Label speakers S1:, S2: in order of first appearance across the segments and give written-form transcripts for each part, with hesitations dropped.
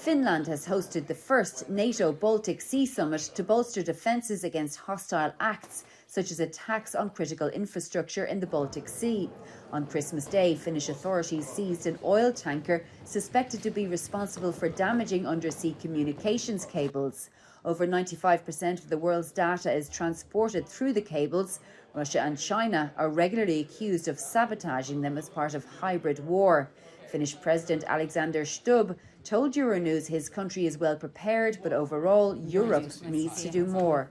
S1: Finland has hosted the first NATO-Baltic Sea Summit to bolster defences against hostile acts, such as attacks on critical infrastructure in the Baltic Sea. On Christmas Day, Finnish authorities seized an oil tanker suspected to be responsible for damaging undersea communications cables. Over 95% of the world's data is transported through the cables. Russia and China are regularly accused of sabotaging them as part of hybrid war. Finnish President Alexander Stubb told Euronews his country is well prepared, but overall Europe needs to do more.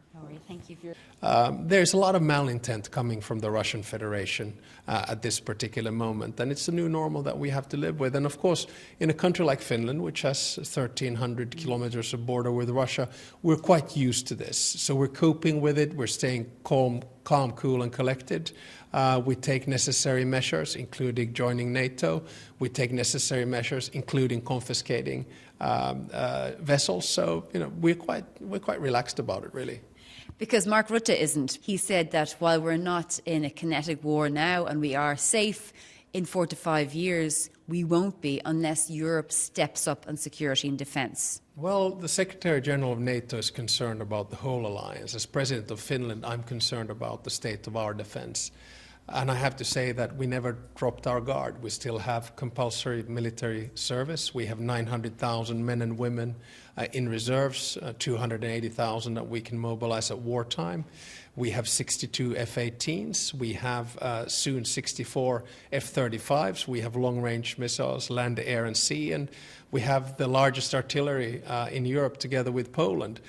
S2: There's a lot of malintent coming from the Russian Federation at this particular moment, and it's a new normal that we have to live with. And of course, in a country like Finland, which has 1,300 kilometers of border with Russia, we're quite used to this. So we're coping with it, we're staying calm, cool and collected. We take necessary measures, including joining NATO. We take necessary measures, including confiscating vessels. So, we're quite relaxed about it, really.
S1: Because Mark Rutte isn't. He said that while we're not in a kinetic war now and we are safe, in 4 to 5 years we won't be unless Europe steps up on security and defence.
S2: Well, the Secretary General of NATO is concerned about the whole alliance. As President of Finland, I'm concerned about the state of our defence. And I have to say that we never dropped our guard. We still have compulsory military service. We have 900,000 men and women in reserves, 280,000 that we can mobilize at wartime. We have 62 F-18s. We have soon 64 F-35s. We have long-range missiles, land, air and sea. And we have the largest artillery in Europe together with Poland.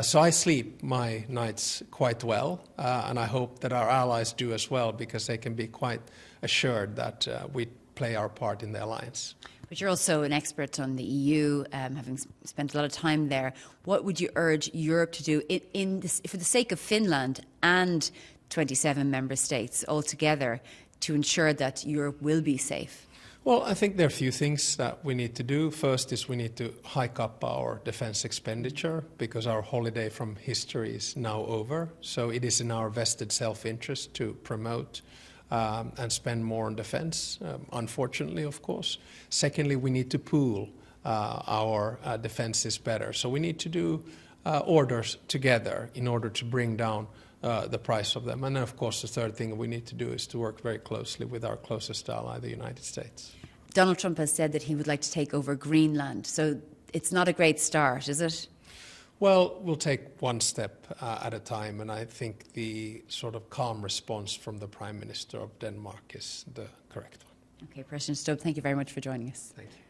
S2: So I sleep my nights quite well, and I hope that our allies do as well, because they can be quite assured that we play our part in the alliance.
S1: But you're also an expert on the EU, having spent a lot of time there. What would you urge Europe to do for the sake of Finland and 27 member states altogether to ensure that Europe will be safe?
S2: Well, I think there are a few things that we need to do. First is we need to hike up our defence expenditure, because our holiday from history is now over. So it is in our vested self-interest to promote and spend more on defence, unfortunately, of course. Secondly, we need to pool our defences better. So we need to do orders together in order to bring down the price of them. And then, of course, the third thing we need to do is to work very closely with our closest ally, the United States.
S1: Donald Trump has said that he would like to take over Greenland. So it's not a great start, is it?
S2: Well, we'll take one step at a time, and I think the sort of calm response from the Prime Minister of Denmark is the correct one.
S1: Okay, President Stubb, thank you very much for joining us.
S2: Thank you.